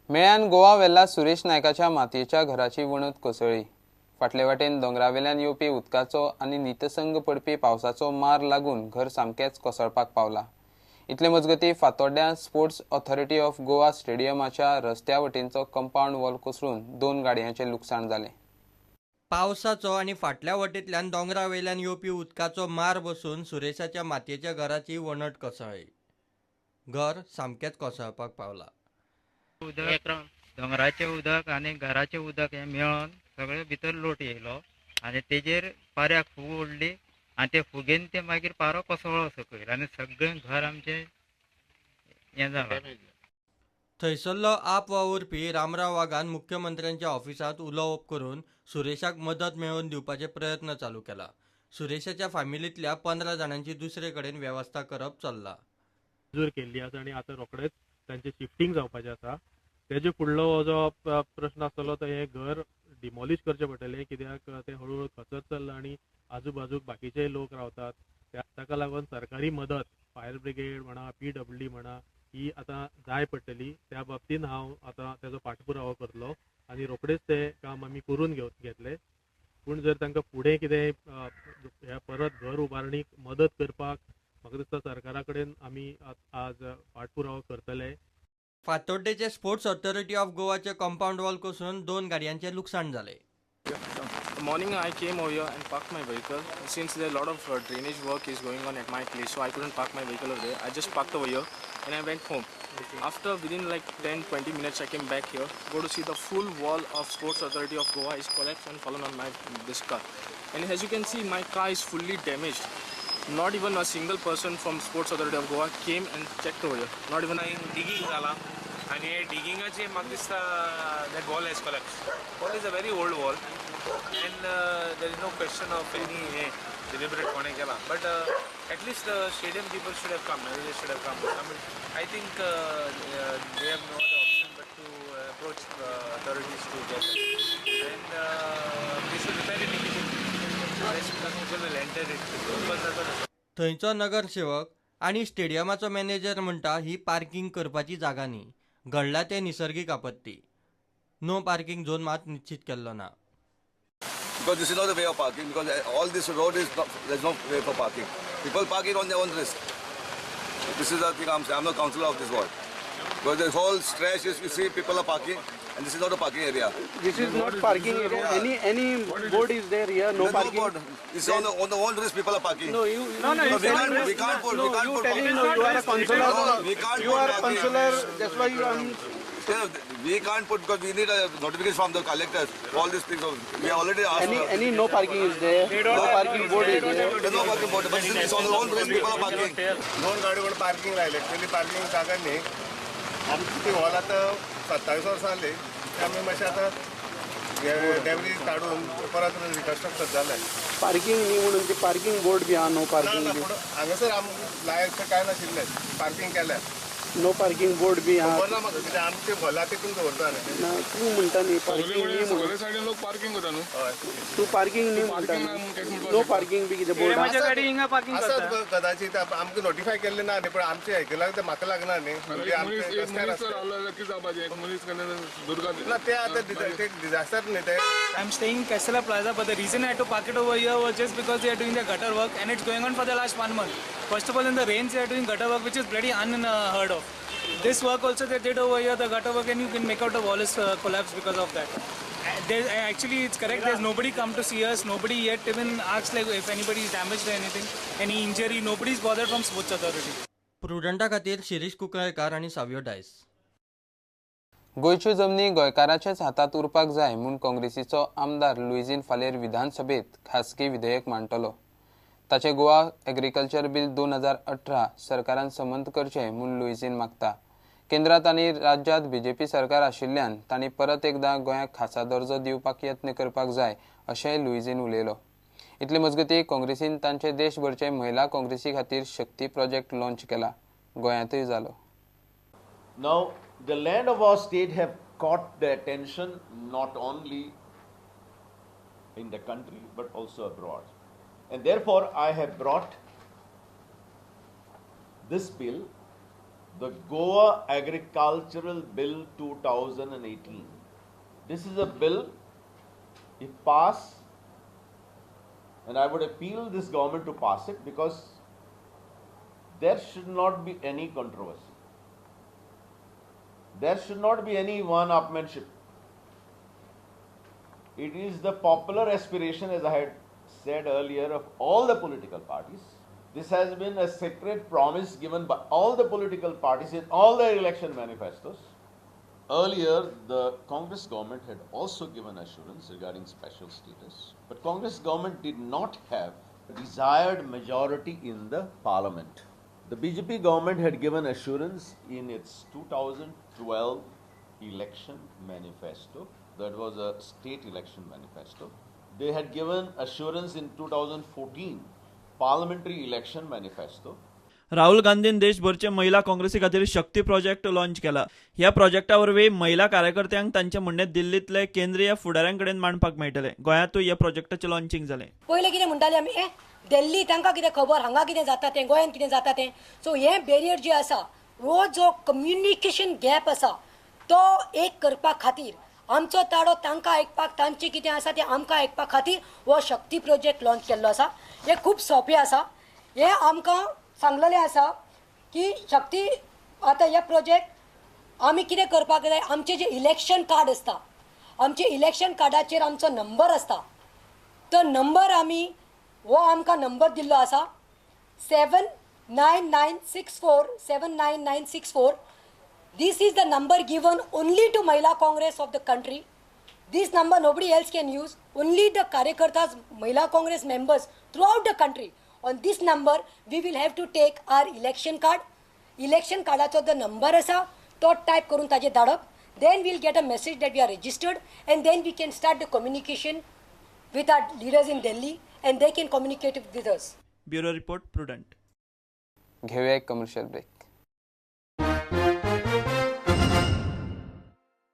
मेळ्यान गोवा वेल्ला सुरेश नायकाच्या मातयेच्या घराची वणत कोसळ्ळी। फाटले वाटेन दोंगरावेल्यान येवपी उदकाचो आनी नितसंग पडपी पावसाचो मार लागून घर सामकेच कोसळपाक पावला। इतले मजगतीं फातोड्ड्या स्पोर्ट्स ऑथॉरिटी ऑफ गोवा स्टेडियमाच्या रस्त्या वटेनचो कंपाऊंड वॉल कोसळून 2 गाडयांचें लुकसाण जालें। पावसाचो आनी फाटल्या वटेंतल्यान दोंगरावेल्यान येवपी उदकाचो मार बसून सुरेशाच्या मातयेच्या घराची वणट कोसळ्ळी। घर सामकेच कोसळपाक पावला। उदक दोंगराचें उदक आनी घराचें उदक हें मेळोन सगळे भितर लोट येयलो आनी तेजेर पाऱ्याक फूग उडली आनी ते फुगेन ते मागीर पारो कोसळ्ळो सकयल आनी सगळें घर आमचें हें जालां। थंयसरलो आप वावुरपी रामराव वाघान मुख्यमंत्र्यांच्या ऑफिसांत उलोवप करून सुरेशाक मदत मेळोवन दिवपाचे प्रयत्न चालू केला। सुरेशाच्या फॅमिलींतल्या 15 जाणांची दुसरे कडेन वेवस्था करप चल्ला। मंजूर केल्ली आसा आनी आतां रोखडेच तांचे शिफ्टिंग जावपाचें आसा। तेजे फुडलो हो जो प्रश्न आसतलो तो हें घर डिमॉलिश करचें पडटलें, कित्याक तें हळू खचत चल्लां आनी आजू बाजूक बाकीचेय लोक रावतात। ताका लागून सरकारी मदत फायर ब्रिगेड म्हणा, PWD म्हणा, ही आतां जाय पडटली। त्या बाबतींत हांव आतां तेजो पाठपुरावो करतलो आनी रोखडेच तें काम आमी करून घेतले। पूण जर तांकां फुडें कितें ह्या परत घर उबारणीक मदत करपाक म्हाका दिसता सरकारा कडेन आमी आज पाठपुरावो करतले। फातोड्डेचे स्पोर्ट्स ऑथॉरिटी ऑफ गोवाचे कंपाऊंड वॉल कोसळून 2 गाडयांचें लुकसाण जालें। The morning I came over here and parked my vehicle. Since there a lot of drainage work is going on at my place, so I couldn't park my vehicle over there. I just parked over here and I went home. After within like 10-20 minutes I came back here, go to see the full wall of Sports Authority of Goa is collapsed and fallen on this car. And as you can see, my car is fully damaged. Not even a single person from Sports Authority of Goa came and checked over here. Not even digging जाला आणि डिगिंगाचे म्हाका दिसता that wall has collapsed. Wall is a very old wall and there is no question of any deliberate कोणे केला, but at least the stadium people should have come. They should have come. I mean, I think they have no other option but to approach the authorities to get it, and they should repair it immediately. The rest of the people will enter it. थंयचो नगरसेवक आनी स्टेडियमाचो manager म्हणटा ही parking करपाची जागा न्ही, घडला ते निसर्गीक आपत्ती। नो पार्किंग झोन मात निश्चित केल्लो ना। Because this is not the way of parking, because all this road is not, there's no way for parking. People parking on their own risk. This is the thing I'm saying. I'm the councillor of this ward. Because the whole stretch is, you see, people are parking, and this is not a parking area. This is not parking area. Any board is there here? No There's parking. no board. This is on the own risk. People are parking. No, you. No, we can't put. No, you telling no. You are a councillor. No, we can't You put are a parking. councillor. That's why you are. We can't put because we need a notification from the collectors. All these things. We have already asked. Any no parking is there. No parking board is there. There's no parking board. But this is on the own risk. People are parking. दोन गाडीवर parking राहिले, actually parking जागा न्ही। आमची ती hall आतां 27 वर्सां जाली, त्यामुळे मातशें आतां डेब्रीज काडून परत रिकन्स्ट्रक्शन जालें। पार्किंग न्ही म्हणून ती पार्किंग बोर्ड बी आहा नो पार्किंग बी। हांगासर लायक काय नाशिल्लें, पार्किंग केलें। नो पार्किंग बोर्ड बी आहा। खबर ना म्हाका, कित्याक आमचे हॉला तितून दवरता न्ही। ना तूं म्हणटा न्ही पार्किंग न्ही म्हणून। सायडीन लोक पार्किंग करता न्हू। हय, तूं पार्किंग न्ही म्हणटा नो पार्किंग बी कितें बोर्ड आहा। आसात कदाचित आमकां नोटिफाय केल्लें ना न्ही, पण आमचे आयकलां तें म्हाका लागना न्ही। म्हणजे आमचे रस्त्यार ना ते आतां ते डिझास्टर न्ही ते। I'm staying in Casella Plaza, but the reason I had to park it over here was just because they are doing their gutter work and it's going on for the last 1 month. First of all, in the rains they are doing gutter work, which is pretty unheard of. This work also they did over here, the gutter work, and you can make out the wall is collapsed because of that. Actually, it's correct. There's nobody come to see us. Nobody yet even asked like if anybody is damaged or anything, any injury. Nobody's bothered from Sports Authority. प्रुडंटा खातीर शिरीष कुंकळकार आनी सावियो डायस। गोंयच्यो जमनी गोंयकारांच्याच हातांत उरपाक जाय म्हूण काँग्रेसीचो आमदार लुईझीन फालेर विधानसभेत खासगी विधेयक मांडटलो। ताचे गोवा एग्रीकल्चर बिल 2018 सरकारान संमत करचें म्हूण लुईझीन मागता। केंद्रांत आनी राज्यांत बीजेपी सरकार आशिल्ल्यान तांणी परत एकदां गोंयाक खासा दर्जो दिवपाक यत्न करपाक जाय अशेंय लुईझीन उलयलो। इतले मजगतीं काँग्रेसीन तांचे देशभरचे महिला काँग्रेसी खातीर शक्ती प्रोजेक्ट लॉन्च केला। गोंयांतय जालो। Now, the land of our state have caught the attention not only in the country but also abroad. And therefore, I have brought this bill the Goa Agricultural Bill 2018. This is a bill, if passed, and I would appeal this government to pass it because there should not be any controversy. There should not be any one-upmanship. It is the popular aspiration, as I had said earlier, of all the political parties. This has been a sacred promise given by all the political parties in all their election manifestos. Earlier, the Congress government had also given assurance regarding special status, but Congress government did not have desired majority in the parliament. The BJP government had given assurance in its 2012 election manifesto. That was a state election manifesto. They had given assurance in 2014 parliamentary election manifesto. Rahul गांधीन देशभरचे महिला काँग्रेसी खातीर शक्ती project launch केला. ह्या प्रोजेक्टा वरवीं महिला कार्यकर्त्यांक तांचे म्हणणे दिल्लीतले केंद्रीय फुडाऱ्यां कडेन मांडपाक मेळटले. गोंयांतूय ह्या प्रोजेक्टाचें लॉन्चिंग जालें. पयलीं कितें म्हणटाले आमी दिल्ली तांकां कितें खबर, हांगा कितें जाता तें, गोंयांत कितें जाता तें. सो हें बेरियर जें आसा, हो जो कम्युनिकेशन गॅप आसा तो एक करपा खातीर आमचो ताळो तांकां आयकपाक, तांचें कितें आसा तें आमकां आयकपा खातीर हो शक्ती प्रोजेक्ट लॉन्च केल्लो आसा. हें खूब सोंपें आसा. हें आमकां सांगलेलें आसा की शक्ती आतां हे प्रोजेक्ट आमी कितें करपाक जाय. आमचें जें इलेक्शन कार्ड आसता, आमचे इलेक्शन कार्डाचेर आमचो नंबर आसता. तो नंबर आमी, हो आमकां नंबर दिल्लो आसा 79964. This is the number given only to Mahila Congress of the country. This number nobody else can use. Only the Karyakartas, Mahila Congress members throughout the country. On this number, we will have to take our election card. Election cardacho the number asa, to type karun taje dadap. Then we'll get a message that we are registered, and then we can start the communication with our leaders in Delhi, and they can communicate with us. Bureau report prudent. घेऊया एक commercial break.